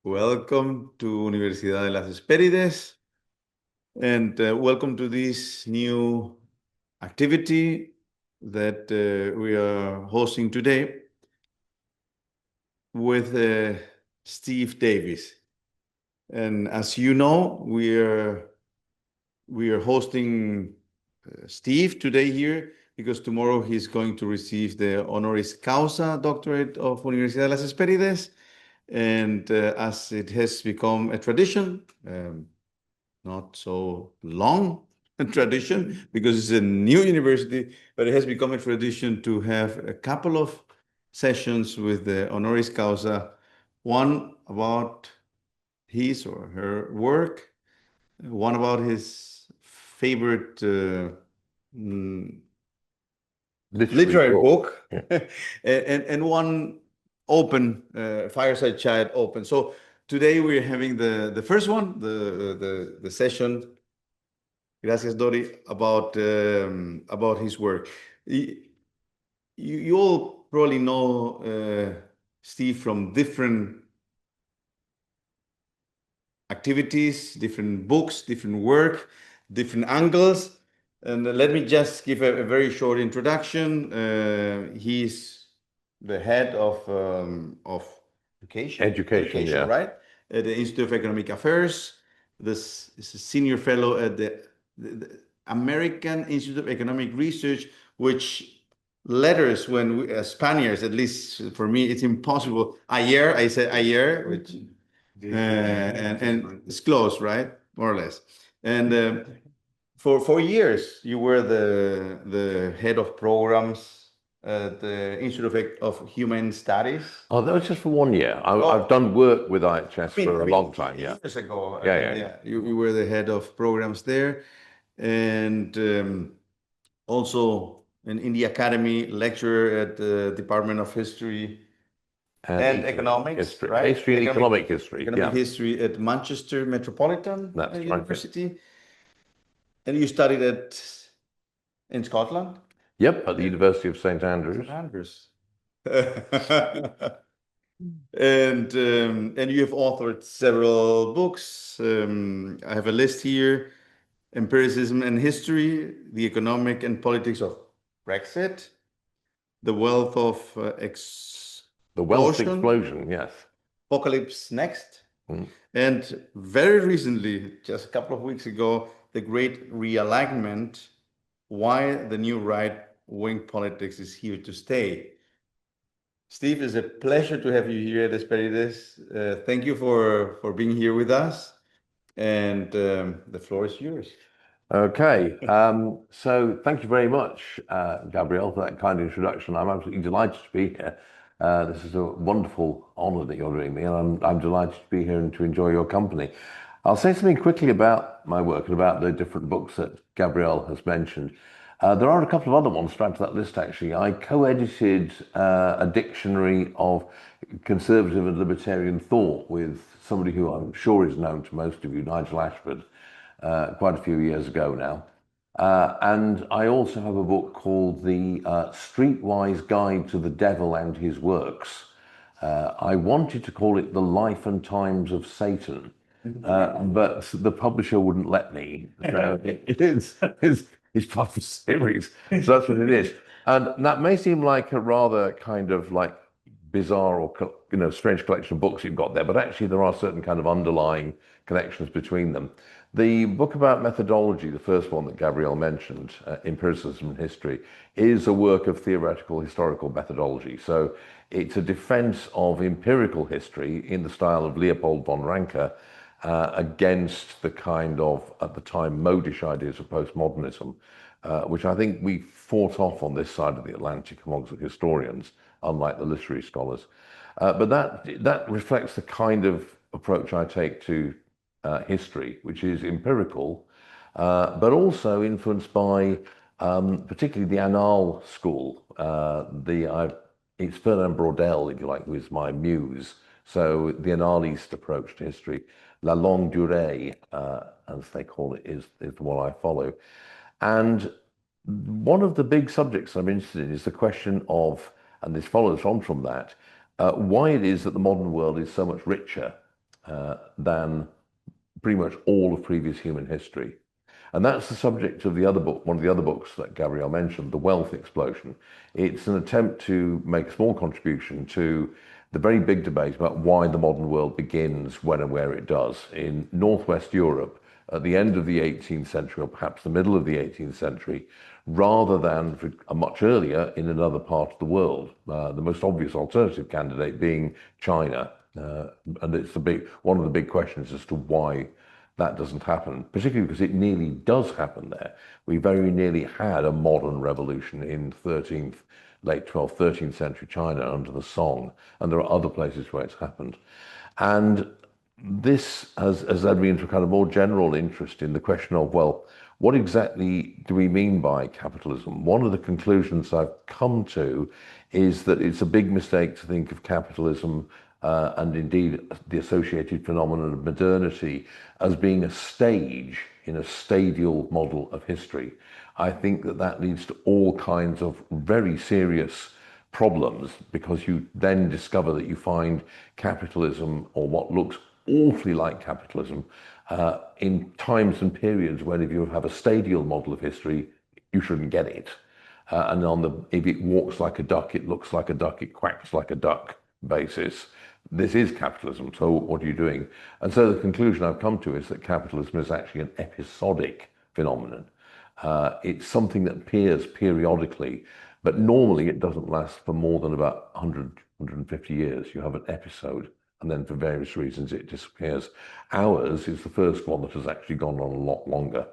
Welcome to Universidad de las Hespérides, and welcome to this new activity that we are hosting today with Steve Davies. And as you know, we are hosting Steve today here because tomorrow he's going to receive the honoris causa doctorate of Universidad de las Hespérides. And as it has become a tradition, not so long a tradition because it's a new university, but it has become a tradition to have a couple of sessions with the honoris causa, one about his or her work, one about his favorite literary book, and one open fireside chat open. So today we're having the first one, the session. Gracias, Dori, about his work. You all probably know Steve from different activities, different books, different work, different angles. And let me just give a very short introduction. He's the head of education, yeah. right? At the Institute of Economic Affairs. This is a senior fellow at the American Institute of Economic Research, which letters when we, Spaniards, at least for me, it's impossible. Ayer, I said ayer, which and it's close, right? More or less. And for years, you were the head of programs at the Institute of Human Studies. Oh, that was just for 1 year. I've done work with IHS for a long time, yeah. Years ago. Yeah. You were the head of programs there. And also in the academy, lecturer at the Department of History and Economics, right? History and economic history. Economic history at Manchester Metropolitan University. Right. And you studied in Scotland? Yep, at the University of St. Andrews. And you have authored several books. I have a list here: Empiricism and History, The Economic and Politics of Brexit, The Wealth Explosion, yes. Apocalypse Next. And very recently, just a couple of weeks ago, The Great Realignment, Why the New Right-Wing Politics is Here to Stay. Steve, it's a pleasure to have you here at Hespérides. Thank you for being here with us. And the floor is yours. Okay, so thank you very much, Gabriel, for that kind introduction. I'm absolutely delighted to be here. This is a wonderful honor that you're doing me, and I'm delighted to be here and to enjoy your company. I'll say something quickly about my work and about the different books that Gabriel has mentioned. There are a couple of other ones to add to that list, actually. I co-edited a dictionary of conservative and libertarian thought with somebody who I'm sure is known to most of you, Nigel Ashford, quite a few years ago now. And I also have a book called The Streetwise Guide to the Devil and His Works. I wanted to call it The Life and Times of Satan, but the publisher wouldn't let me. So it's part of a series, so that's what it is. And that may seem like a rather kind of like bizarre or strange collection of books you've got there, but actually there are certain kind of underlying connections between them. The book about methodology, the first one that Gabriel mentioned, Empiricism and History, is a work of theoretical historical methodology. So it's a defense of empirical history in the style of Leopold von Ranke against the kind of, at the time, modish ideas of postmodernism, which I think we fought off on this side of the Atlantic amongst the historians, unlike the literary scholars. But that reflects the kind of approach I take to history, which is empirical, but also influenced by particularly the Annales school. It's Fernand Braudel, if you like, who is my muse. So the Annalist approach to history, la longue durée, as they call it, is the one I follow. And one of the big subjects I'm interested in is the question of, and this follows on from that, why it is that the modern world is so much richer than pretty much all of previous human history. And that's the subject of the other book, one of the other books that Gabrielle mentioned, The Wealth Explosion. It's an attempt to make a small contribution to the very big debate about why the modern world begins when and where it does. In Northwest Europe, at the end of the 18th century, or perhaps the middle of the 18th century, rather than much earlier in another part of the world. The most obvious alternative candidate being China. And it's one of the big questions as to why that doesn't happen, particularly because it nearly does happen there. We very nearly had a modern revolution in late 12th, 13th century China under the Song, and there are other places where it's happened. And this has led me into a kind of more general interest in the question of, well, what exactly do we mean by capitalism? One of the conclusions I've come to is that it's a big mistake to think of capitalism and indeed the associated phenomenon of modernity as being a stage in a stadial model of history. I think that leads to all kinds of very serious problems, because you then discover that you find capitalism, or what looks awfully like capitalism, in times and periods when if you have a stadial model of history, you shouldn't get it. And if it walks like a duck, it looks like a duck, it quacks like a duck basis, this is capitalism, so what are you doing? And so the conclusion I've come to is that capitalism is actually an episodic phenomenon. It's something that appears periodically, but normally it doesn't last for more than about 100, 150 years. You have an episode, and then for various reasons it disappears. Ours is the first one that has actually gone on a lot longer,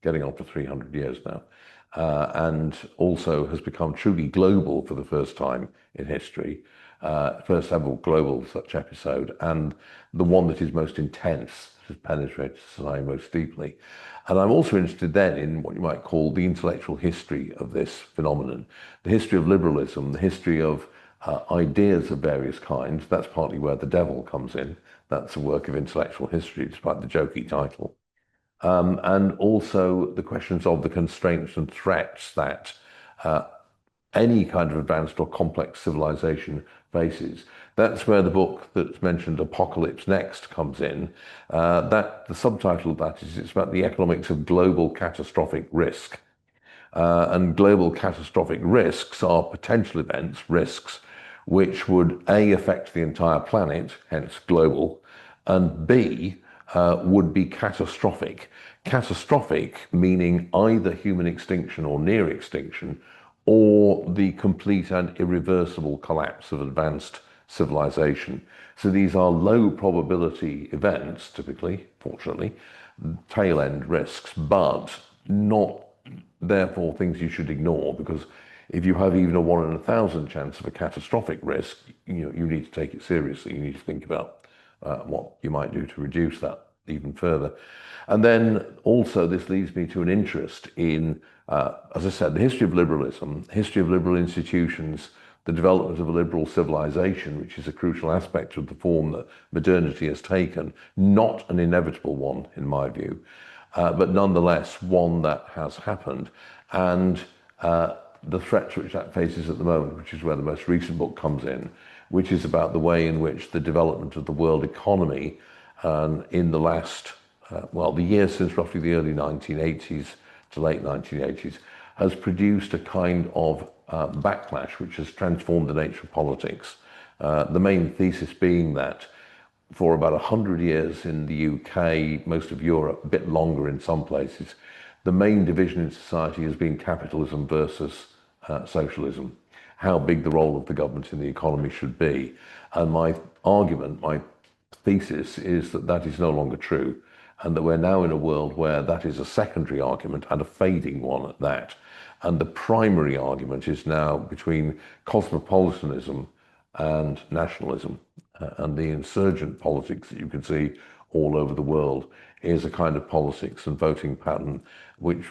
getting on for 300 years now, and also has become truly global for the first time in history. First ever global such episode, and the one that is most intense, has penetrated society most deeply. And I'm also interested then in what you might call the intellectual history of this phenomenon, the history of liberalism, the history of ideas of various kinds. That's partly where The Devil comes in. That's a work of intellectual history, despite the jokey title. And also the questions of the constraints and threats that any kind of advanced or complex civilization faces. That's where the book that's mentioned, Apocalypse Next, comes in. The subtitle of that is, it's about the economics of global catastrophic risk. And global catastrophic risks are potential events, risks, which would A, affect the entire planet, hence global, and B, would be catastrophic. Catastrophic meaning either human extinction or near extinction, or the complete and irreversible collapse of advanced civilization. So these are low probability events, typically, fortunately, tail end risks, but not therefore things you should ignore, because if you have even a 1 in 1,000 chance of a catastrophic risk, you need to take it seriously. You need to think about what you might do to reduce that even further. And then also this leads me to an interest in, as I said, the history of liberalism, history of liberal institutions, the development of a liberal civilization, which is a crucial aspect of the form that modernity has taken, not an inevitable one in my view, but nonetheless one that has happened. And the threats which that faces at the moment, which is where the most recent book comes in, which is about the way in which the development of the world economy in the last, the years since roughly the early 1980s to late 1980s, has produced a kind of backlash which has transformed the nature of politics. The main thesis being that for about 100 years in the UK, most of Europe, a bit longer in some places, the main division in society has been capitalism versus socialism, how big the role of the government in the economy should be. And my argument, my thesis is that that is no longer true, and that we're now in a world where that is a secondary argument, and a fading one at that. And the primary argument is now between cosmopolitanism and nationalism. And the insurgent politics that you can see all over the world is a kind of politics and voting pattern which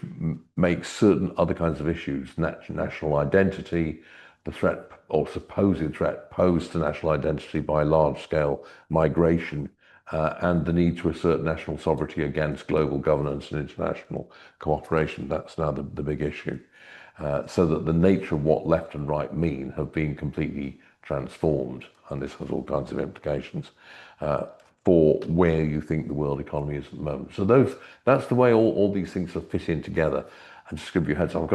makes certain other kinds of issues, national identity, the threat or supposed threat posed to national identity by large-scale migration, and the need to assert national sovereignty against global governance and international cooperation. That's now the big issue. So that the nature of what left and right mean have been completely transformed, and this has all kinds of implications. for where you think the world economy is at the moment. So that's the way all these things sort of fit in together. And just to give you a heads up,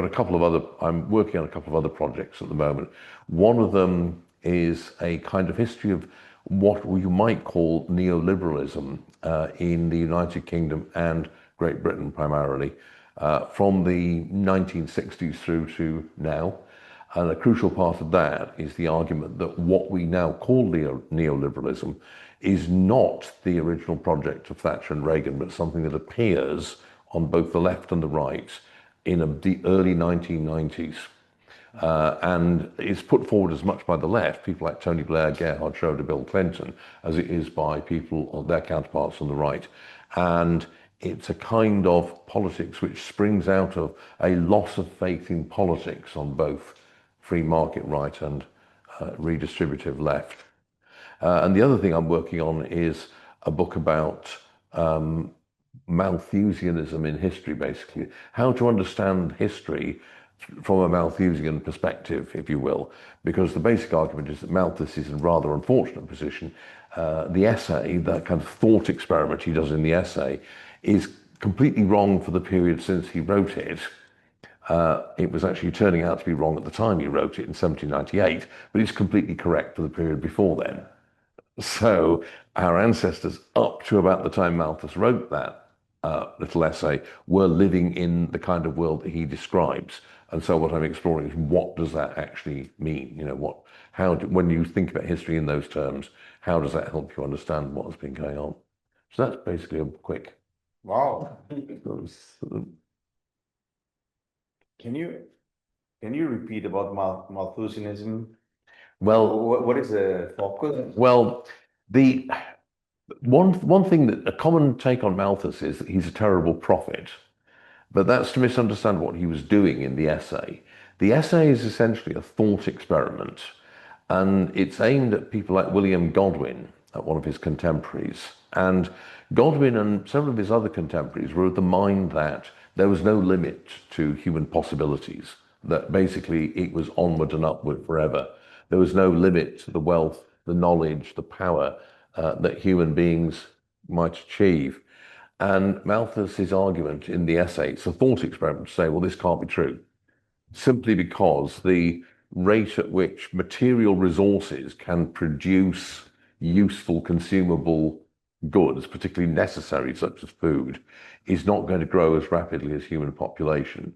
I'm working on a couple of other projects at the moment. One of them is a kind of history of what you might call neoliberalism in the United Kingdom and Great Britain primarily, from the 1960s through to now. And a crucial part of that is the argument that what we now call neoliberalism is not the original project of Thatcher and Reagan, but something that appears on both the left and the right in the early 1990s. And it's put forward as much by the left, people like Tony Blair, Gerhard Schroeder, Bill Clinton, as it is by people, their counterparts on the right. And it's a kind of politics which springs out of a loss of faith in politics on both free market right and redistributive left. And the other thing I'm working on is a book about Malthusianism in history, basically. How to understand history from a Malthusian perspective, if you will, because the basic argument is that Malthus is in a rather unfortunate position. The essay, that kind of thought experiment he does in the essay, is completely wrong for the period since he wrote it. It was actually turning out to be wrong at the time he wrote it in 1798, but it's completely correct for the period before then. So our ancestors up to about the time Malthus wrote that little essay were living in the kind of world that he describes. And so what I'm exploring is, what does that actually mean? You know, when you think about history in those terms, how does that help you understand what has been going on? So that's basically a quick. Wow. Can you repeat about Malthusianism? Well, what is the focus? Well, the one thing that a common take on Malthus is that he's a terrible prophet, but that's to misunderstand what he was doing in the essay. The essay is essentially a thought experiment, and it's aimed at people like William Godwin, one of his contemporaries. And Godwin and several of his other contemporaries were of the mind that there was no limit to human possibilities, that basically it was onward and upward forever. There was no limit to the wealth, the knowledge, the power that human beings might achieve. And Malthus's argument in the essay, it's a thought experiment to say, well, this can't be true, simply because the rate at which material resources can produce useful, consumable goods, particularly necessary, such as food, is not going to grow as rapidly as human population.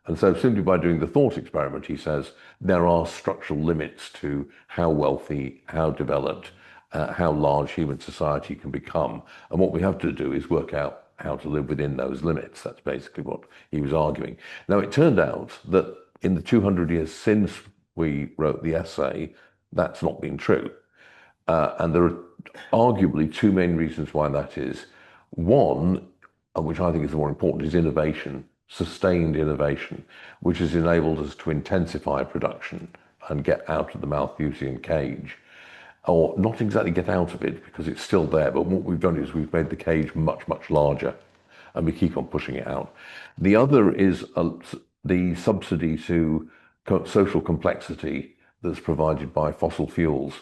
And so simply by doing the thought experiment, he says, there are structural limits to how wealthy, how developed, how large human society can become. And what we have to do is work out how to live within those limits. That's basically what he was arguing. Now, it turned out that in the 200 years since we wrote the essay, that's not been true. And there are arguably two main reasons why that is. One, which I think is the more important, is innovation, sustained innovation, which has enabled us to intensify production and get out of the Malthusian cage. Or not exactly get out of it, because it's still there, but what we've done is we've made the cage much, much larger, and we keep on pushing it out. The other is the subsidy to social complexity that's provided by fossil fuels,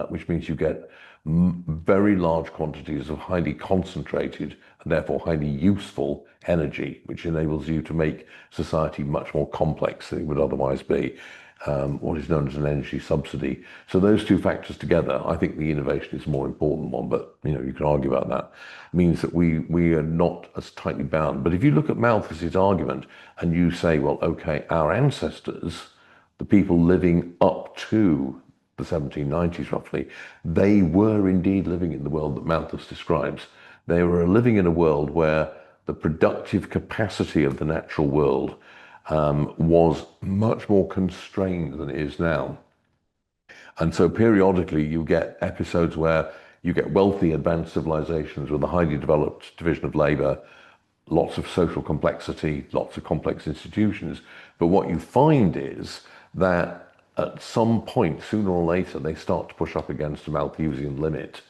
which means you get very large quantities of highly concentrated and therefore highly useful energy, which enables you to make society much more complex than it would otherwise be. What is known as an energy subsidy. So those two factors together, I think the innovation is the more important one, but you know, you can argue about that, means that we are not as tightly bound. But if you look at Malthus's argument and you say, well, okay, our ancestors, the people living up to the 1790s roughly, they were indeed living in the world that Malthus describes. They were living in a world where the productive capacity of the natural world was much more constrained than it is now. And so periodically you get episodes where you get wealthy advanced civilizations with a highly developed division of labor, lots of social complexity, lots of complex institutions. But what you find is that at some point, sooner or later, they start to push up against a Malthusian limit.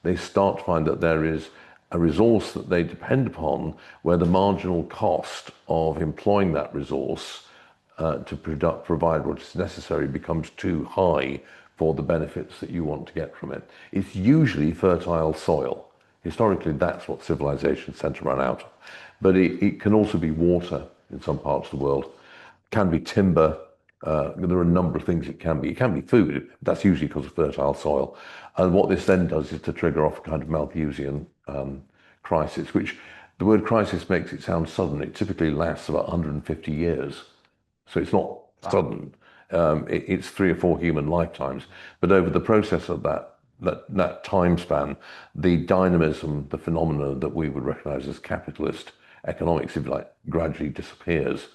They start to find that there is a resource that they depend upon where the marginal cost of employing that resource to provide what is necessary becomes too high for the benefits that you want to get from it. It's usually fertile soil. Historically, that's what civilizations tend to run out of. But it can also be water in some parts of the world, can be timber. There are a number of things it can be. It can be food. That's usually because of fertile soil. And what this then does is to trigger off a kind of Malthusian crisis, which the word crisis makes it sound sudden. It typically lasts about 150 years. So it's not sudden. It's 3 or 4 human lifetimes. But over the process of that time span, the dynamism, the phenomena that we would recognize as capitalist economics, if you like, gradually disappears.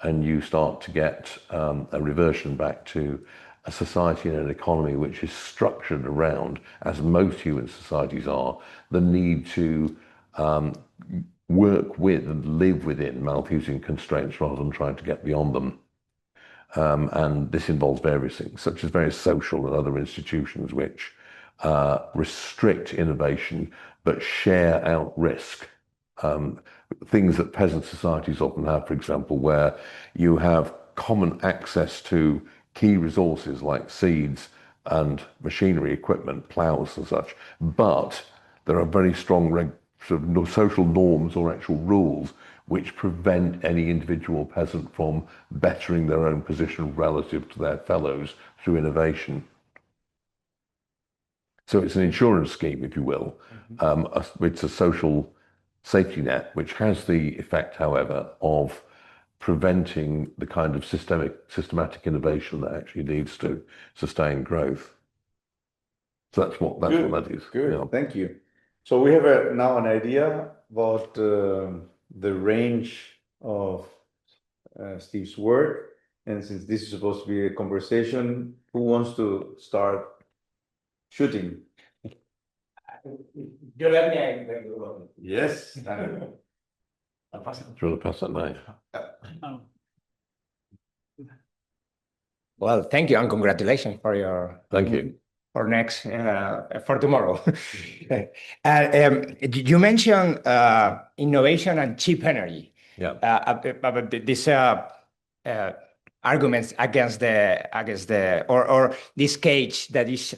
And you start to get a reversion back to a society and an economy which is structured around, as most human societies are, the need to work with and live within Malthusian constraints rather than trying to get beyond them. And this involves various things, such as various social and other institutions which restrict innovation but share out risk. Things that peasant societies often have, for example, where you have common access to key resources like seeds and machinery, equipment, plows and such, but there are very strong sort of social norms or actual rules which prevent any individual peasant from bettering their own position relative to their fellows through innovation. So it's an insurance scheme, if you will. It's a social safety net, which has the effect, however, of preventing the kind of systematic innovation that actually leads to sustained growth. So that's what that is. Good. Yeah. Thank you. So we have now an idea about the range of Steve's work. And since this is supposed to be a conversation, who wants to start shooting? Yo le haría. Yes. Do you want to pass that knife? Well, thank you and congratulations for your. Thank you. For next for tomorrow. You mentioned innovation and cheap energy. Yeah. About these arguments against the or this cage that is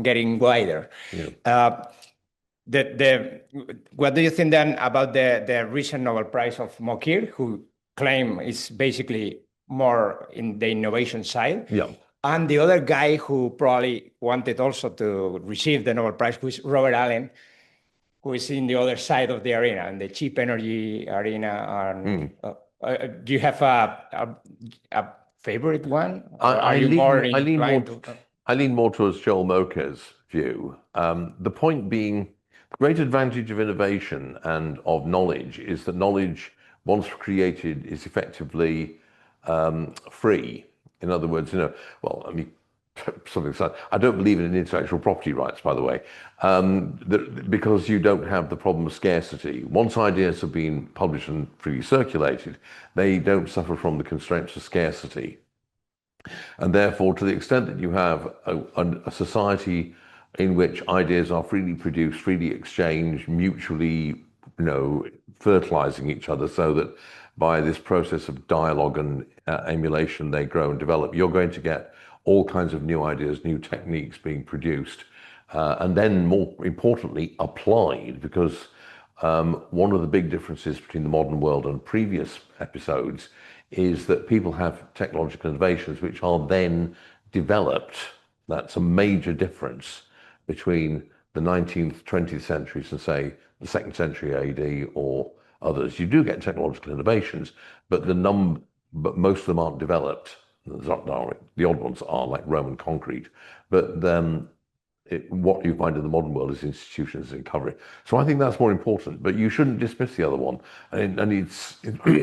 getting wider. Yeah. What do you think then about the recent Nobel Prize of Mokir, who claim is basically more in the innovation side? Yeah. And the other guy who probably wanted also to receive the Nobel Prize, who is Robert Allen, who is in the other side of the arena, in the cheap energy arena. Do you have a favorite one? I lean more towards Joel Mocha's view. The point being, the great advantage of innovation and of knowledge is that knowledge, once created, is effectively free. In other words, something aside, I don't believe in intellectual property rights, by the way, because you don't have the problem of scarcity. Once ideas have been published and freely circulated, they don't suffer from the constraints of scarcity. And therefore, to the extent that you have a society in which ideas are freely produced, freely exchanged, mutually, fertilizing each other, so that by this process of dialogue and emulation, they grow and develop, you're going to get all kinds of new ideas, new techniques being produced, and then more importantly, applied, because one of the big differences between the modern world and previous episodes is that people have technological innovations which are then developed. That's a major difference between the 19th, 20th centuries and say the 2nd century AD or others. You do get technological innovations, but most of them aren't developed. The odd ones are, like Roman concrete, but what you find in the modern world is institutions and recovery. So I think that's more important, but you shouldn't dismiss the other one. And it's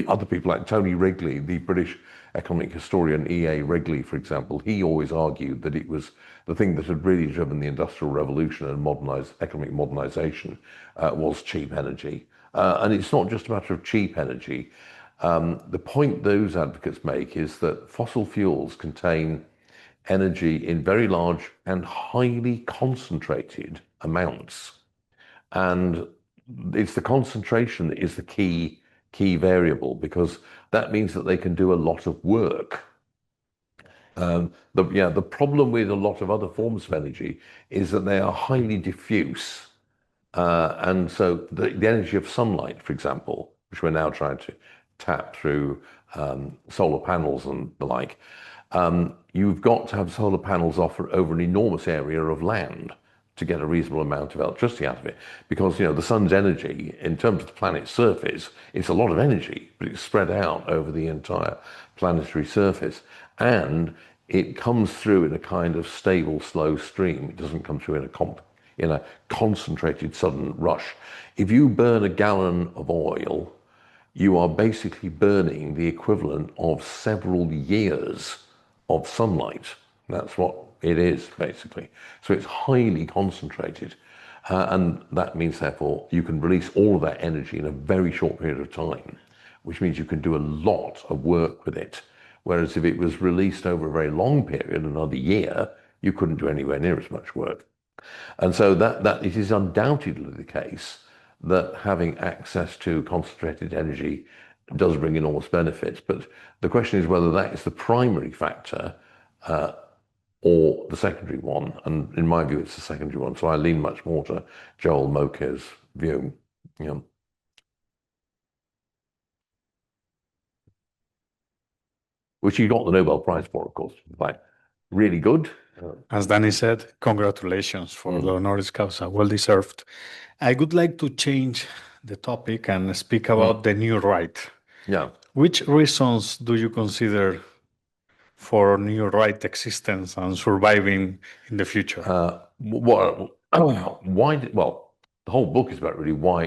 other people like Tony Wrigley, the British economic historian E.A. Wrigley, for example. He always argued that it was the thing that had really driven the Industrial Revolution and economic modernization was cheap energy. And it's not just a matter of cheap energy. The point those advocates make is that fossil fuels contain energy in very large and highly concentrated amounts. And it's the concentration that is the key variable, because that means that they can do a lot of work. The problem with a lot of other forms of energy is that they are highly diffuse. And so the energy of sunlight, for example, which we're now trying to tap through solar panels and the like, you've got to have solar panels offer over an enormous area of land to get a reasonable amount of electricity out of it. Because, the sun's energy, in terms of the planet's surface, it's a lot of energy, but it's spread out over the entire planetary surface. And it comes through in a kind of stable, slow stream. It doesn't come through in a concentrated, sudden rush. If you burn a gallon of oil, you are basically burning the equivalent of several years of sunlight. That's what it is, basically. So it's highly concentrated. And that means, therefore, you can release all of that energy in a very short period of time, which means you can do a lot of work with it. Whereas if it was released over a very long period, another year, you couldn't do anywhere near as much work. And so that it is undoubtedly the case that having access to concentrated energy does bring enormous benefits. But the question is whether that is the primary factor or the secondary one. And in my view, it's the secondary one. So I lean much more to Joel Moky's view. Which he got the Nobel Prize for, of course. Like, really good. As Danny said, congratulations for the honoris causa, well deserved. I would like to change the topic and speak about the new right. Yeah. Which reasons do you consider for new right existence and surviving in the future? Well, the whole book is about really why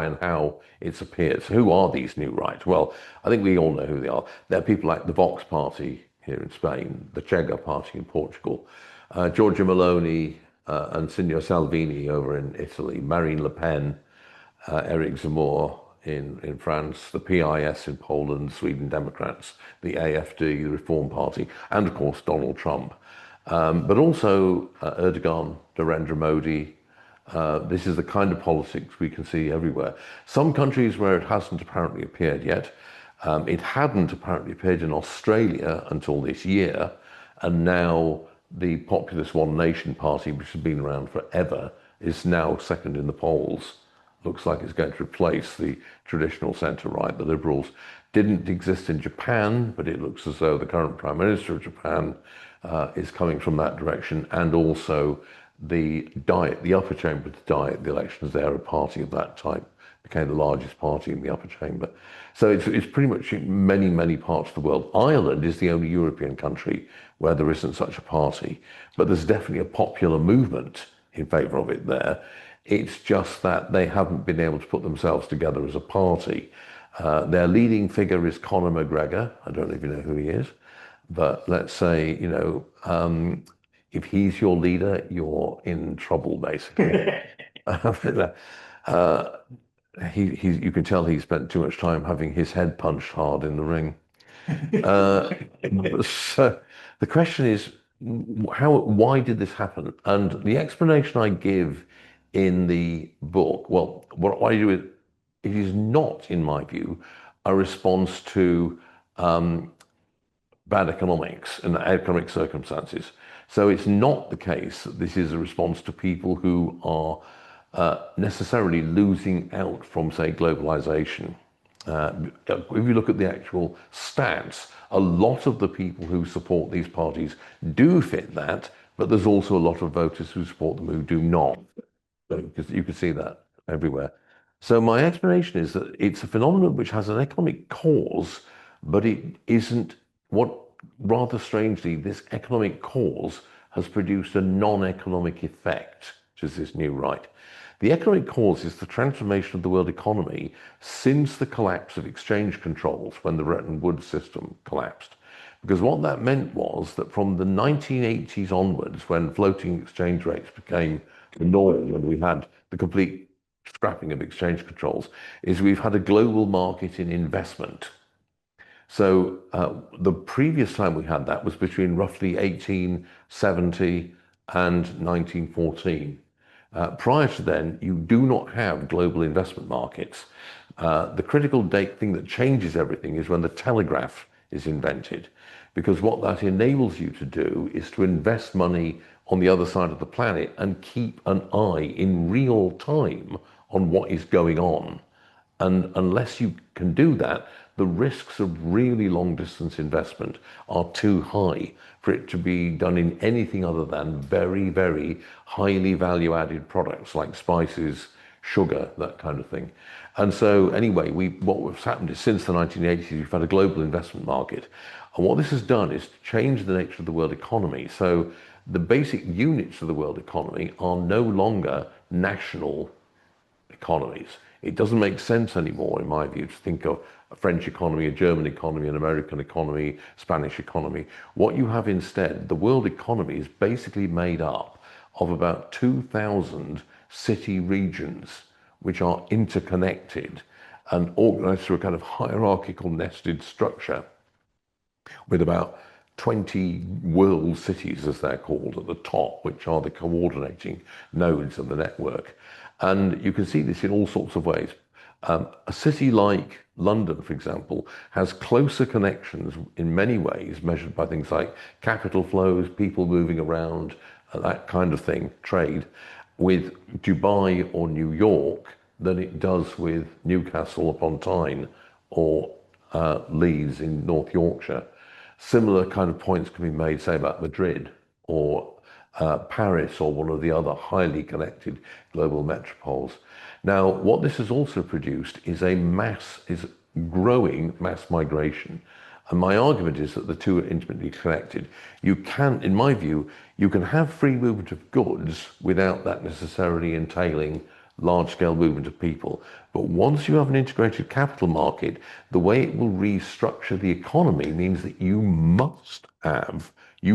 and how it's appeared. So who are these new rights? Well, I think we all know who they are. They're people like the Vox Party here in Spain, the Chega Party in Portugal, Giorgia Meloni and Signor Salvini over in Italy, Marine Le Pen, Eric Zemmour in France, the PIS in Poland, Sweden Democrats, the AFD, the Reform Party, and of course Donald Trump. But also Erdogan, Narendra Modi. This is the kind of politics we can see everywhere. Some countries where it hasn't apparently appeared yet. It hadn't apparently appeared in Australia until this year, and now the populist One Nation Party, which has been around forever, is now second in the polls. Looks like it's going to replace the traditional centre-right. The Liberals didn't exist in Japan, but it looks as though the current Prime Minister of Japan is coming from that direction, and also the Diet, the upper chamber of the Diet, the elections there, a party of that type became the largest party in the upper chamber. So it's pretty much in many, many parts of the world. Ireland is the only European country where there isn't such a party, but there's definitely a popular movement in favour of it there. It's just that they haven't been able to put themselves together as a party. Their leading figure is Conor McGregor. I don't know if you know who he is, but let's say, if he's your leader, you're in trouble, basically. You can tell he spent too much time having his head punched hard in the ring. So the question is, why did this happen? And the explanation I give in the book, well, what I do is, it is not, in my view, a response to bad economics and economic circumstances. So it's not the case that this is a response to people who are necessarily losing out from, say, globalization. If you look at the actual stats, a lot of the people who support these parties do fit that, but there's also a lot of voters who support them who do not. Because you can see that everywhere. So my explanation is that it's a phenomenon which has an economic cause, but it isn't rather strangely, this economic cause has produced a non-economic effect, which is this new right. The economic cause is the transformation of the world economy since the collapse of exchange controls when the Bretton Woods system collapsed. Because what that meant was that from the 1980s onwards, when floating exchange rates became the norm and we had the complete scrapping of exchange controls, is we've had a global market in investment. So the previous time we had that was between roughly 1870 and 1914. Prior to then, you do not have global investment markets. The critical date thing that changes everything is when the telegraph is invented, because what that enables you to do is to invest money on the other side of the planet and keep an eye in real time on what is going on. And unless you can do that, the risks of really long distance investment are too high for it to be done in anything other than very, very highly value added products like spices, sugar, that kind of thing. And so anyway, what's happened is since the 1980s, we've had a global investment market. And what this has done is to change the nature of the world economy. So the basic units of the world economy are no longer national economies. It doesn't make sense anymore, in my view, to think of a French economy, a German economy, an American economy, Spanish economy. What you have instead, the world economy is basically made up of about 2,000 city regions, which are interconnected and organized through a kind of hierarchical nested structure with about 20 world cities, as they're called, at the top, which are the coordinating nodes of the network. And you can see this in all sorts of ways. A city like London, for example, has closer connections in many ways, measured by things like capital flows, people moving around, that kind of thing, trade, with Dubai or New York than it does with Newcastle upon Tyne or Leeds in North Yorkshire. Similar kind of points can be made, say, about Madrid or Paris or one of the other highly connected global metropoles. Now, what this has also produced is growing mass migration. And my argument is that the two are intimately connected. You can, in my view, you can have free movement of goods without that necessarily entailing large-scale movement of people. But once you have an integrated capital market, the way it will restructure the economy means that you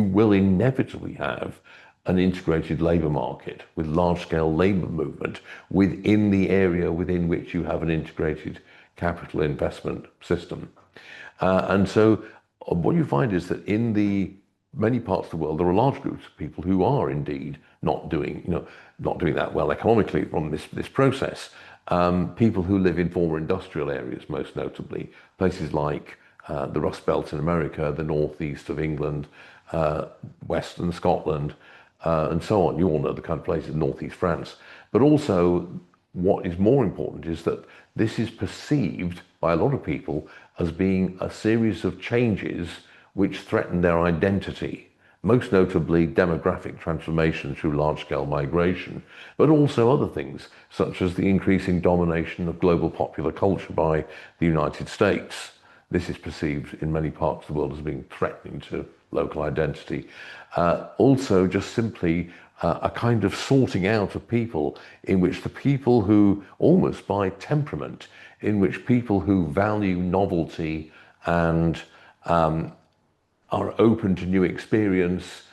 will inevitably have an integrated labour market with large-scale labour movement within the area within which you have an integrated capital investment system. And so what you find is that in the many parts of the world, there are large groups of people who are indeed not doing that well economically from this process. People who live in former industrial areas, most notably, places like the Rust Belt in America, the northeast of England, western Scotland, and so on. You all know the kind of places, northeast France. But also, what is more important is that this is perceived by a lot of people as being a series of changes which threaten their identity, most notably demographic transformation through large-scale migration, but also other things, such as the increasing domination of global popular culture by the United States. This is perceived in many parts of the world as being threatening to local identity. Also, just simply a kind of sorting out of people in which the people who, almost by temperament, in which people who value novelty and are open to new experience,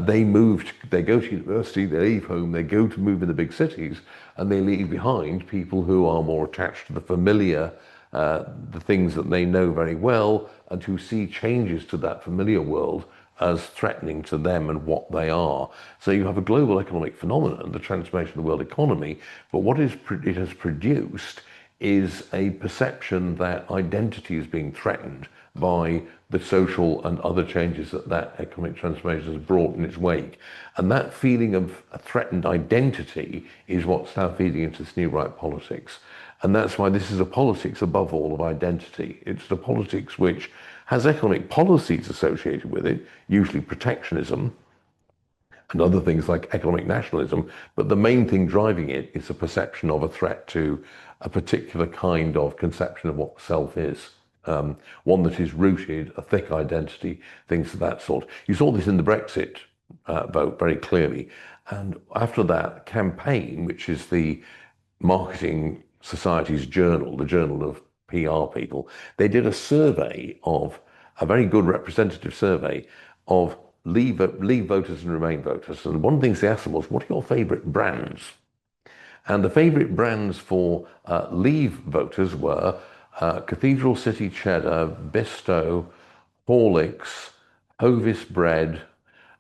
they go to university, they leave home, they go to move in the big cities, and they leave behind people who are more attached to the familiar, the things that they know very well, and who see changes to that familiar world as threatening to them and what they are. So you have a global economic phenomenon, the transformation of the world economy, but what it has produced is a perception that identity is being threatened by the social and other changes that economic transformation has brought in its wake. And that feeling of a threatened identity is what's now feeding into this new right politics. And that's why this is a politics above all of identity. It's the politics which has economic policies associated with it, usually protectionism and other things like economic nationalism, but the main thing driving it is a perception of a threat to a particular kind of conception of what self is. One that is rooted, a thick identity, things of that sort. You saw this in the Brexit vote very clearly. And after that campaign, which is the Marketing Society's journal, the journal of PR people, they did a very good representative survey of leave voters and remain voters. And one of the things they asked them was, what are your favourite brands? And the favourite brands for leave voters were Cathedral City Cheddar, Bisto, Horlicks, Hovis Bread,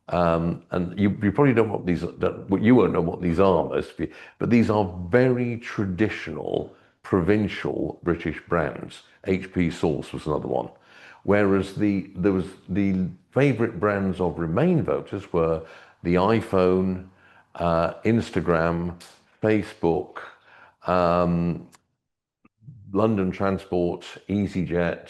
and you probably don't know what these are, you won't know what these are mostly, but these are very traditional provincial British brands. HP Sauce was another one. Whereas the favourite brands of Remain voters were the iPhone, Instagram, Facebook, London Transport, EasyJet.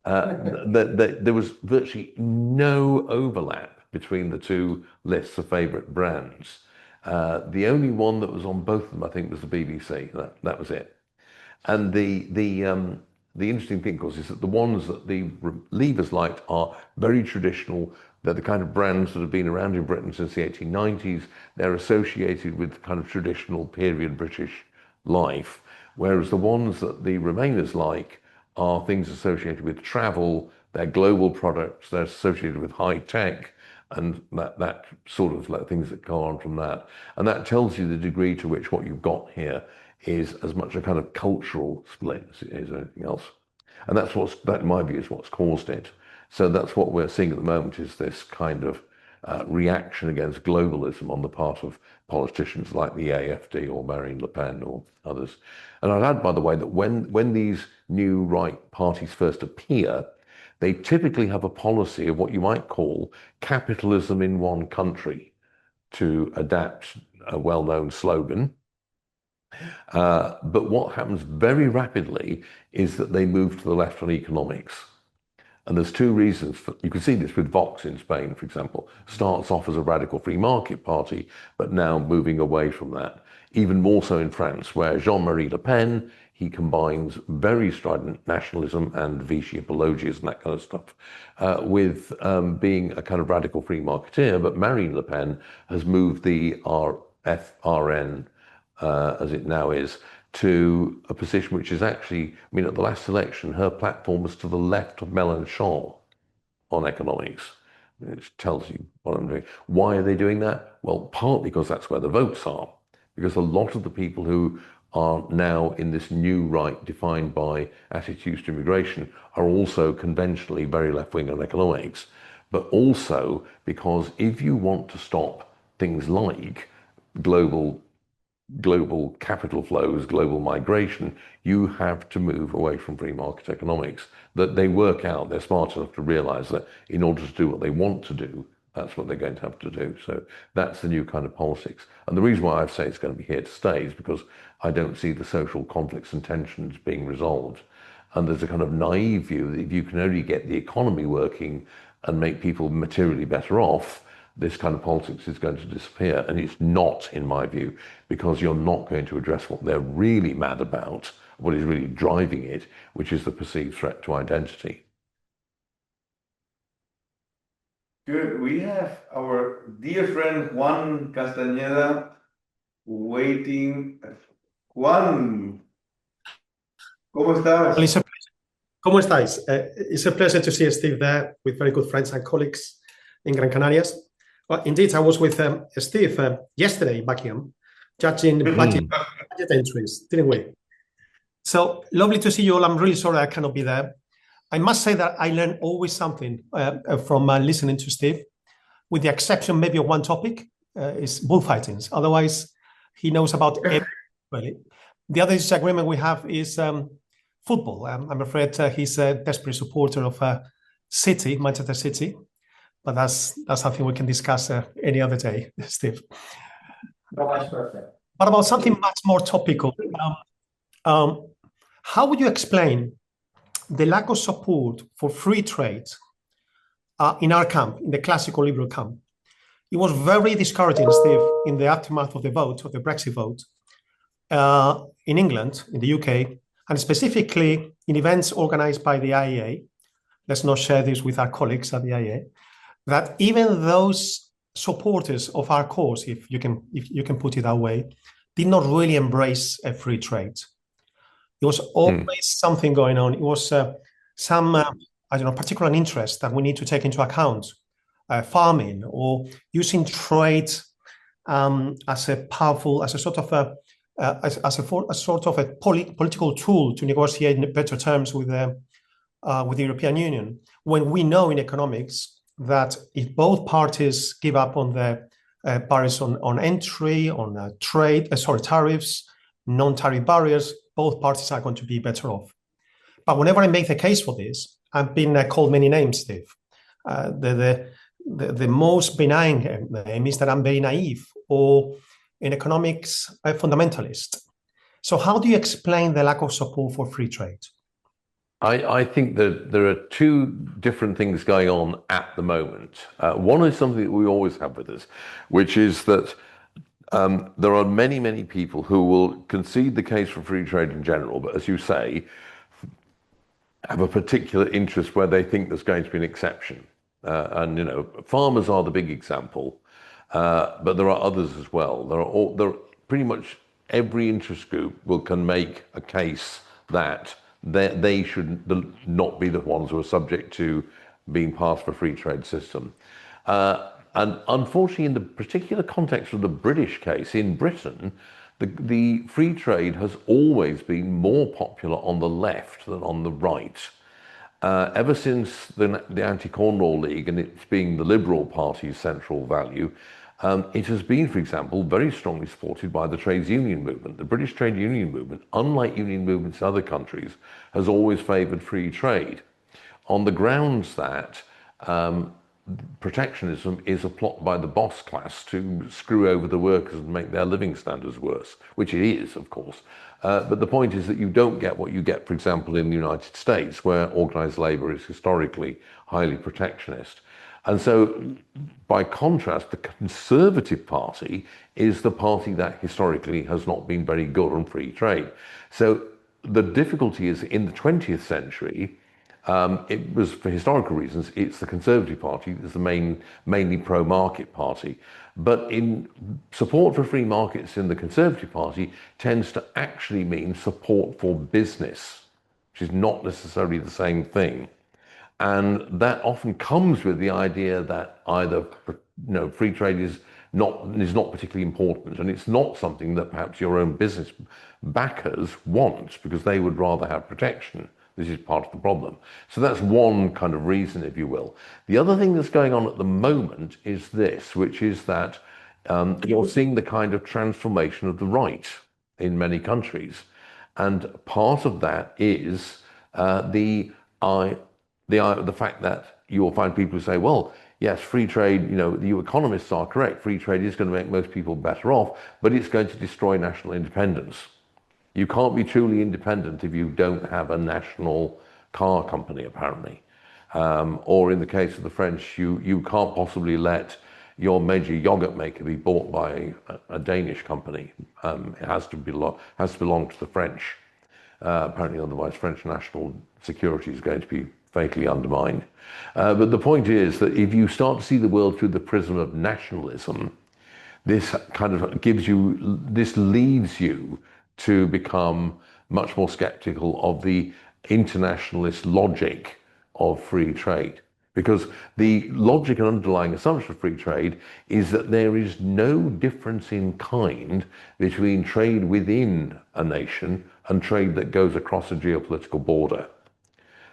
There was virtually no overlap between the two lists of favourite brands. The only one that was on both of them, I think, was the BBC. That was it. And the interesting thing, of course, is that the ones that the Leavers liked are very traditional. They're the kind of brands that have been around in Britain since the 1890s. They're associated with kind of traditional period British life, whereas the ones that the Remainers like are things associated with travel. They're global products. They're associated with high tech, and that sort of like things that go on from that. And that tells you the degree to which what you've got here is as much a kind of cultural split as it is anything else. And that in my view is what's caused it. So that's what we're seeing at the moment, is this kind of reaction against globalism on the part of politicians like the AfD or Marine Le Pen or others. And I'd add, by the way, that when these new right parties first appear, they typically have a policy of what you might call capitalism in one country, to adapt a well-known slogan. But what happens very rapidly is that they move to the left on economics. And there's two reasons. You can see this with Vox in Spain, for example. Starts off as a radical free market party, but now moving away from that. Even more so in France, where Jean-Marie Le Pen, he combines very strident nationalism and Vichy apologies and that kind of stuff with being a kind of radical free marketeer. But Marine Le Pen has moved the RFRN, as it now is, to a position which is actually, I mean, at the last election, her platform was to the left of Mélenchon on economics. It tells you what I'm doing. Why are they doing that? Well, partly because that's where the votes are. Because a lot of the people who are now in this new right defined by attitudes to immigration are also conventionally very left-wing on economics. But also because if you want to stop things like global capital flows, global migration, you have to move away from free market economics. That they work out, they're smart enough to realize that in order to do what they want to do, that's what they're going to have to do. So that's the new kind of politics. And the reason why I say it's going to be here to stay is because I don't see the social conflicts and tensions being resolved. And there's a kind of naive view that if you can only get the economy working and make people materially better off, this kind of politics is going to disappear. And it's not, in my view, because you're not going to address what they're really mad about, what is really driving it, which is the perceived threat to identity. Good. We have our dear friend Juan Castañeda waiting. Juan, ¿cómo estás? ¿Cómo estáis? It's a pleasure to see Steve there with very good friends and colleagues in Gran Canarias. Well, indeed, I was with Steve yesterday in Buckingham, judging budget entries, didn't we? So lovely to see you all. I'm really sorry I cannot be there. I must say that I learn always something from listening to Steve, with the exception maybe of one topic, is bullfightings. Otherwise, he knows about everything, really. The other disagreement we have is football. I'm afraid he's a desperate supporter of City, Manchester City. But that's something we can discuss any other day, Steve. That's perfect. But about something much more topical, how would you explain the lack of support for free trade in our camp, in the classical liberal camp? It was very discouraging, Steve, in the aftermath of the vote, of the Brexit vote, in England, in the UK, and specifically in events organized by the IEA. Let's not share this with our colleagues at the IEA. That even those supporters of our cause, if you can put it that way, did not really embrace a free trade. There was always something going on. It was some particular interest that we need to take into account, farming or using trade as a powerful, as a sort of a political tool to negotiate better terms with the European Union. When we know in economics that if both parties give up on the barriers on entry, on tariffs, non-tariff barriers, both parties are going to be better off. But whenever I make the case for this, I've been called many names, Steve. The the most benign aim is that I'm very naive or an economics fundamentalist. So how do you explain the lack of support for free trade? I think that there are two different things going on at the moment. One is something that we always have with us, which is that there are many, many people who will concede the case for free trade in general, but as you say, have a particular interest where they think there's going to be an exception. And farmers are the big example, but there are others as well. There pretty much every interest group can make a case that they should not be the ones who are subject to being part of a free trade system. And unfortunately, in the particular context of the British case, in Britain, the free trade has always been more popular on the left than on the right. Ever since the Anti-Corn Law League, and it's being the Liberal Party's central value, it has been, for example, very strongly supported by the trades union movement. The British trade union movement, unlike union movements in other countries, has always favoured free trade on the grounds that protectionism is a plot by the boss class to screw over the workers and make their living standards worse, which it is, of course. But the point is that you don't get what you get, for example, in the United States, where organised labour is historically highly protectionist. And so, by contrast, the Conservative Party is the party that historically has not been very good on free trade. So the difficulty is in the 20th century, it was, for historical reasons, it's the Conservative Party that's the mainly pro-market party. But in support for free markets in the Conservative Party tends to actually mean support for business, which is not necessarily the same thing. And that often comes with the idea that either free trade is not particularly important, and it's not something that perhaps your own business backers want because they would rather have protection. This is part of the problem. So that's one kind of reason, if you will. The other thing that's going on at the moment is this, which is that you're seeing the kind of transformation of the right in many countries. And part of that is the fact that you will find people who say, well, yes, free trade, you economists are correct. Free trade is going to make most people better off, but it's going to destroy national independence. You can't be truly independent if you don't have a national car company, apparently. Or in the case of the French, you can't possibly let your major yogurt maker be bought by a Danish company. It has to belong to the French. Apparently, otherwise French national security is going to be fatally undermined. But the point is that if you start to see the world through the prism of nationalism, this leads you to become much more skeptical of the internationalist logic of free trade. Because the logic and underlying assumption of free trade is that there is no difference in kind between trade within a nation and trade that goes across a geopolitical border.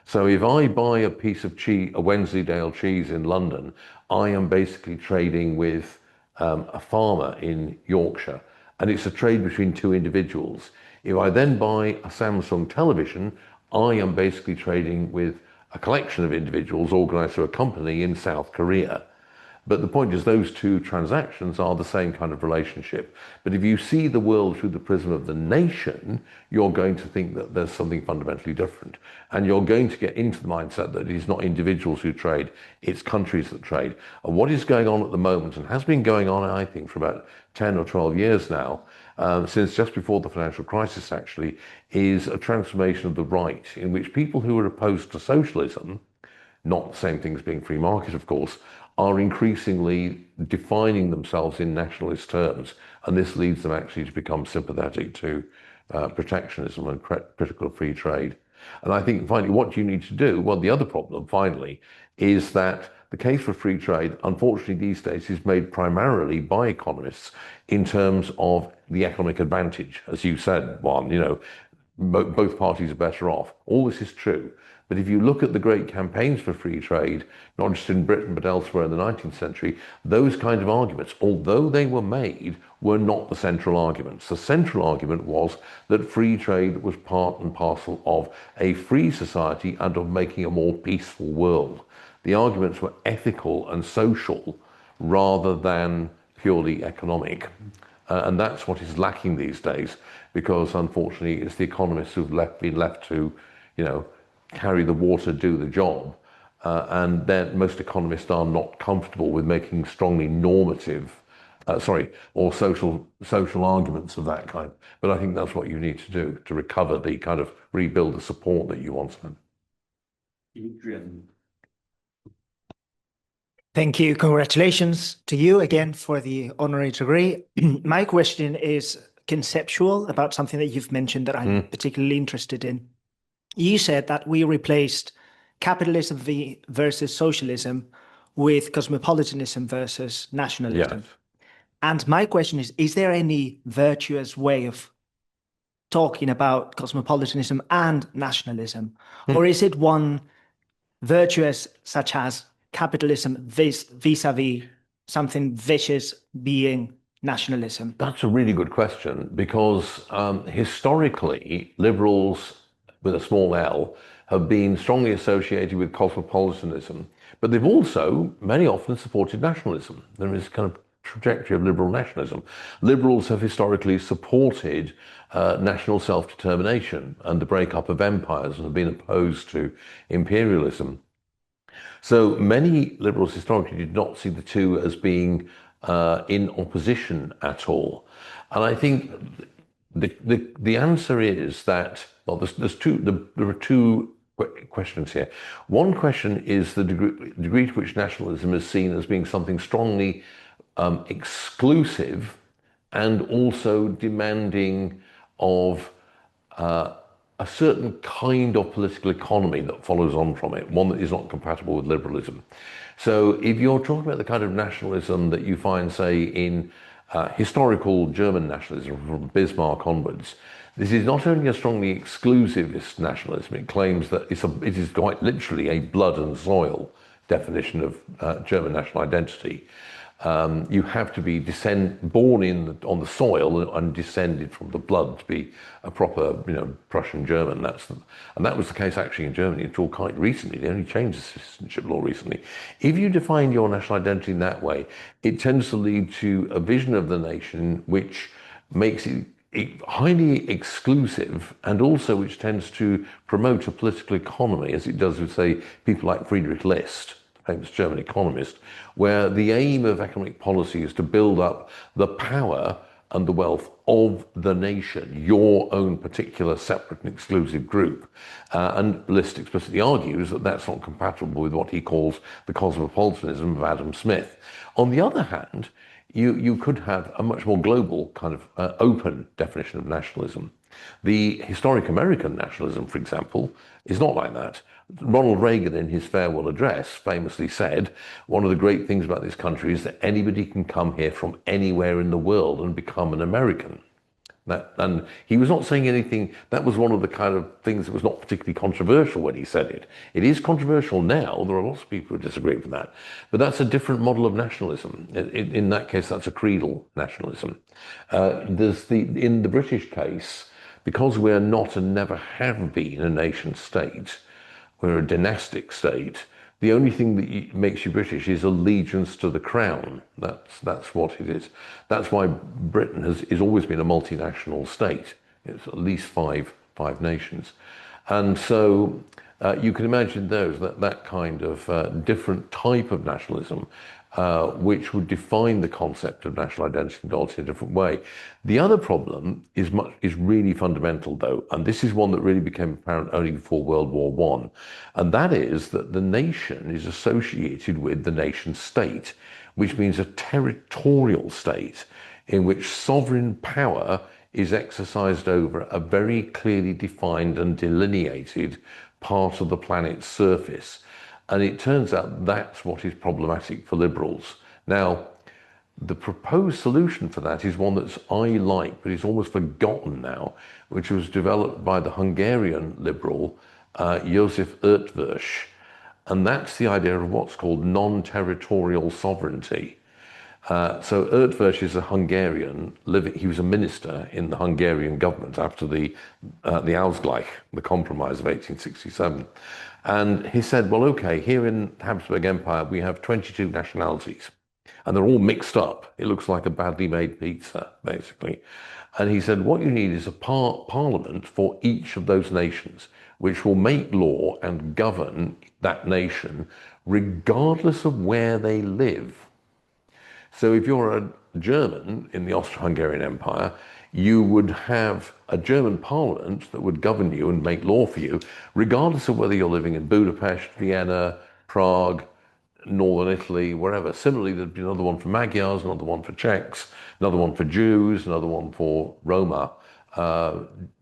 So if I buy a piece of cheese, a Wensleydale cheese in London, I am basically trading with a farmer in Yorkshire. And it's a trade between two individuals. If I then buy a Samsung television, I am basically trading with a collection of individuals organized through a company in South Korea. But the point is those two transactions are the same kind of relationship. But if you see the world through the prism of the nation, you're going to think that there's something fundamentally different. And you're going to get into the mindset that it is not individuals who trade, it's countries that trade. And what is going on at the moment, and has been going on, I think, for about 10 or 12 years now, since just before the financial crisis actually, is a transformation of the right in which people who are opposed to socialism, not the same thing as being free market, of course, are increasingly defining themselves in nationalist terms. And this leads them actually to become sympathetic to protectionism and critical of free trade. And I think finally what you need to do, well, the other problem finally is that the case for free trade, unfortunately these days, is made primarily by economists in terms of the economic advantage. As you said, Juan, both parties are better off. All this is true. But if you look at the great campaigns for free trade, not just in Britain but elsewhere in the 19th century, those kind of arguments, although they were made, were not the central arguments. The central argument was that free trade was part and parcel of a free society and of making a more peaceful world. the arguments were ethical and social rather than purely economic. And that's what is lacking these days, because unfortunately it's the economists who've been left to, carry the water, do the job. And then most economists are not comfortable with making strongly normative, or social arguments of that kind. But I think that's what you need to do to recover the kind of rebuild the support that you once had. Adrian. Thank you. Congratulations to you again for the honorary degree. My question is conceptual about something that you've mentioned that I'm particularly interested in. You said that we replaced capitalism versus socialism with cosmopolitanism versus nationalism. Yes. And my question is there any virtuous way of talking about cosmopolitanism and nationalism? Or is it one virtuous, such as capitalism vis-a-vis something vicious being nationalism? That's a really good question, because historically, liberals with a small L have been strongly associated with cosmopolitanism, but they've also very often supported nationalism. There is kind of trajectory of liberal nationalism. Liberals have historically supported national self-determination and the breakup of empires and have been opposed to imperialism. So many liberals historically did not see the two as being in opposition at all. And I think the answer is that, well, there are two questions here. One question is the degree to which nationalism is seen as being something strongly exclusive and also demanding of a certain kind of political economy that follows on from it, one that is not compatible with liberalism. So if you're talking about the kind of nationalism that you find, say, in historical German nationalism from Bismarck onwards, this is not only a strongly exclusivist nationalism, it claims that it is quite literally a blood and soil definition of German national identity. You have to be born on the soil and descended from the blood to be a proper, Prussian German. And that was the case actually in Germany until quite recently. They only changed the citizenship law recently. If you define your national identity in that way, it tends to lead to a vision of the nation which makes it highly exclusive, and also which tends to promote a political economy, as it does with, say, people like Friedrich List, famous German economist, where the aim of economic policy is to build up the power and the wealth of the nation, your own particular separate and exclusive group. And List explicitly argues that that's not compatible with what he calls the cosmopolitanism of Adam Smith. On the other hand, you could have a much more global kind of open definition of nationalism. The historic American nationalism, for example, is not like that. Ronald Reagan, in his farewell address, famously said, one of the great things about this country is that anybody can come here from anywhere in the world and become an American. And he was not saying anything, that was one of the kind of things that was not particularly controversial when he said it. It is controversial now, there are lots of people who disagree with that, but that's a different model of nationalism. In that case, that's a creedal nationalism. In the British case, because we're not and never have been a nation state, we're a dynastic state, the only thing that makes you British is allegiance to the crown. That's what it is. That's why Britain has always been a multinational state. It's at least five nations. And so you can imagine that kind of different type of nationalism, which would define the concept of national identity in a different way. The other problem is really fundamental, though, and this is one that really became apparent only before World War I, and that is that the nation is associated with the nation state, which means a territorial state in which sovereign power is exercised over a very clearly defined and delineated part of the planet's surface. And it turns out that's what is problematic for liberals. Now, the proposed solution for that is one that I like, but it's almost forgotten now, which was developed by the Hungarian liberal, Josef Eötvös. And that's the idea of what's called non-territorial sovereignty. So Eötvös is a Hungarian. He was a minister in the Hungarian government after the Ausgleich, the Compromise of 1867. And he said, well, okay, here in Habsburg Empire, we have 22 nationalities. And they're all mixed up. It looks like a badly made pizza, basically. And he said, what you need is a parliament for each of those nations, which will make law and govern that nation regardless of where they live. So if you're a German in the Austro-Hungarian Empire, you would have a German parliament that would govern you and make law for you, regardless of whether you're living in Budapest, Vienna, Prague, Northern Italy, wherever. Similarly, there'd be another one for Magyars, another one for Czechs, another one for Jews, another one for Roma.